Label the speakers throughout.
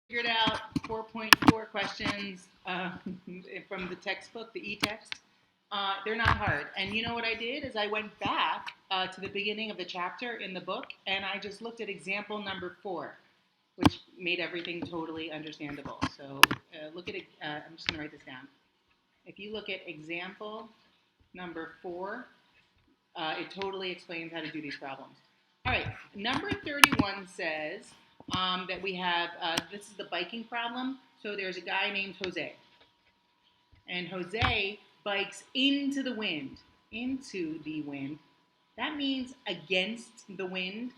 Speaker 1: Figured out 4.4 questions from the textbook, the e-text. They're not hard. And you know what I did is I went back to the beginning of the chapter in the book and I just looked at example number 4, which made everything totally understandable. So look at it. I'm just going to write this down. If you look at example number 4, it totally explains how to do these problems. All right, number 31 says that we have, this is the biking problem. So there's a guy named Jose. And Jose bikes into the wind. Into the wind. That means against the wind.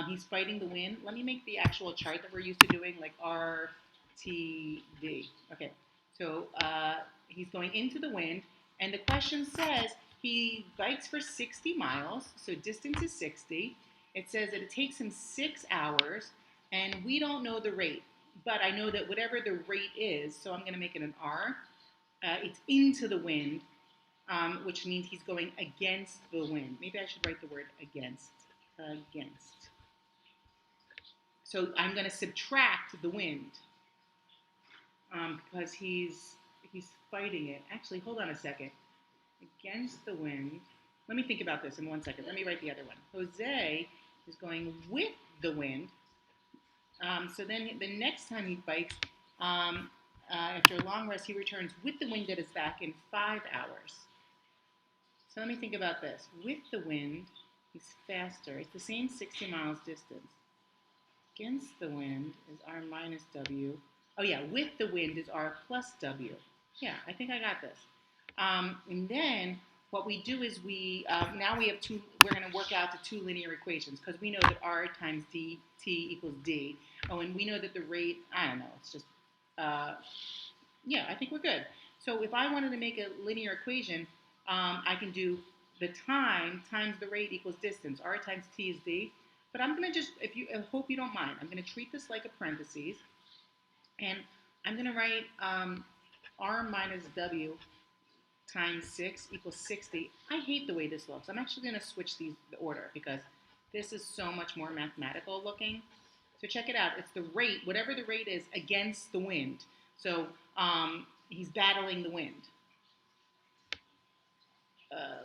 Speaker 1: He's fighting the wind. Let me make the actual chart that we're used to doing, like RTD. Okay, so he's going into the wind, and the question says he bikes for 60 miles, so distance is 60. It says that it takes him 6 hours, and we don't know the rate, but I know that whatever the rate is, so I'm going to make it an R. It's into the wind, which means he's going against the wind. Maybe I should write the word against. Against. So I'm going to subtract the wind because he's fighting it. Actually, hold on a second. Against the wind. Let me think about this in 1 second. Let me write the other one. Jose is going with the wind. So then the next time he bikes, after a long rest, he returns with the wind at his back in 5 hours. So let me think about this. With the wind, he's faster. It's the same 60 miles distance. Against the wind is R minus W. Oh yeah, with the wind is R plus W. Yeah, I think I got this. And then what we do is now we have two, we're going to work out the two linear equations because we know that R times dt equals D. Oh, and we know that the rate, I don't know, it's just, yeah, I think we're good. So if I wanted to make a linear equation, I can do the time times the rate equals distance. R times T is D. But I'm going to just, I hope you don't mind, I'm going to treat this like a parentheses. And I'm going to write R minus W times 6 equals 60. I hate the way this looks. I'm actually going to switch the order because this is so much more mathematical looking. So check it out. It's the rate, whatever the rate is, against the wind. So he's battling the wind.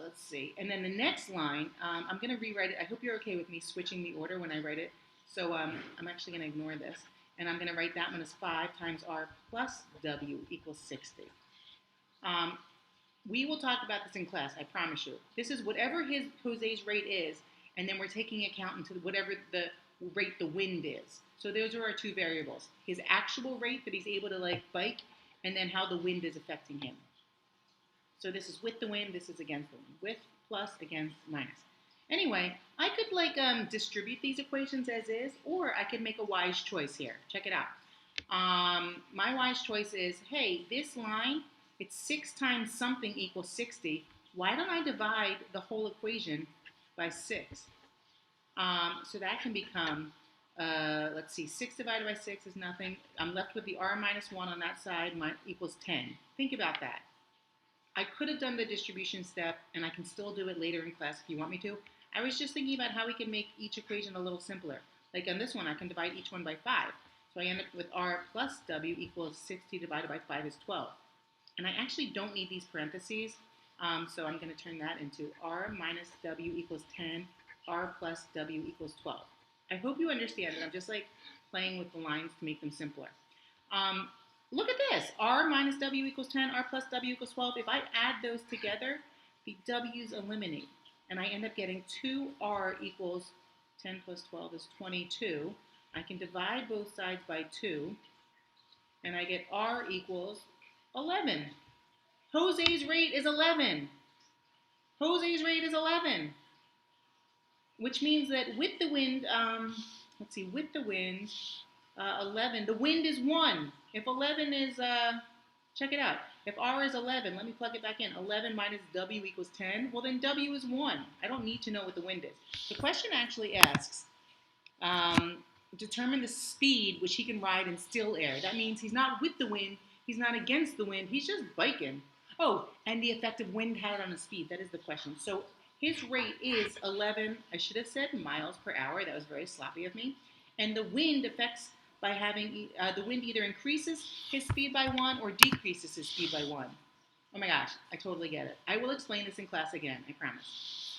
Speaker 1: Let's see. And then the next line, I'm going to rewrite it. I hope you're okay with me switching the order when I write it. So I'm actually going to ignore this. And I'm going to write that one as 5 times R plus W equals 60. We will talk about this in class, I promise you. This is whatever Jose's rate is, and then we're taking account into whatever the rate the wind is. So those are our two variables. His actual rate that he's able to bike, and then how the wind is affecting him. So this is with the wind, this is against the wind. With, plus, against, minus. Anyway, I could distribute these equations as is, or I could make a wise choice here. Check it out. My wise choice is, hey, this line, it's 6 times something equals 60. Why don't I divide the whole equation by 6? So that can become, let's see, 6 divided by 6 is nothing. I'm left with the R minus 1 on that side, equals 10. Think about that. I could have done the distribution step, and I can still do it later in class if you want me to. I was just thinking about how we can make each equation a little simpler. Like on this one, I can divide each one by 5. So I end up with R plus W equals 60 divided by 5 is 12. And I actually don't need these parentheses, so I'm going to turn that into R minus W equals 10, R plus W equals 12. I hope you understand that I'm just playing with the lines to make them simpler. Look at this. R minus W equals 10, R plus W equals 12. If I add those together, the W's eliminate. And I end up getting 2R equals 10 plus 12 is 22. I can divide both sides by 2. And I get R equals 11. Jose's rate is 11. Jose's rate is 11. Which means that with the wind, let's see, with the wind, 11, the wind is 1. If 11 is, check it out. If R is 11, let me plug it back in. 11 minus W equals 10. Well, then W is 1. I don't need to know what the wind is. The question actually asks, determine the speed which he can ride in still air. That means he's not with the wind. He's not against the wind. He's just biking. Oh, and the effect of wind had on his speed. That is the question. So his rate is 11, I should have said miles per hour. That was very sloppy of me. And the wind affects by having the wind either increases his speed by 1 or decreases his speed by 1. Oh my gosh, I totally get it. I will explain this in class again, I promise.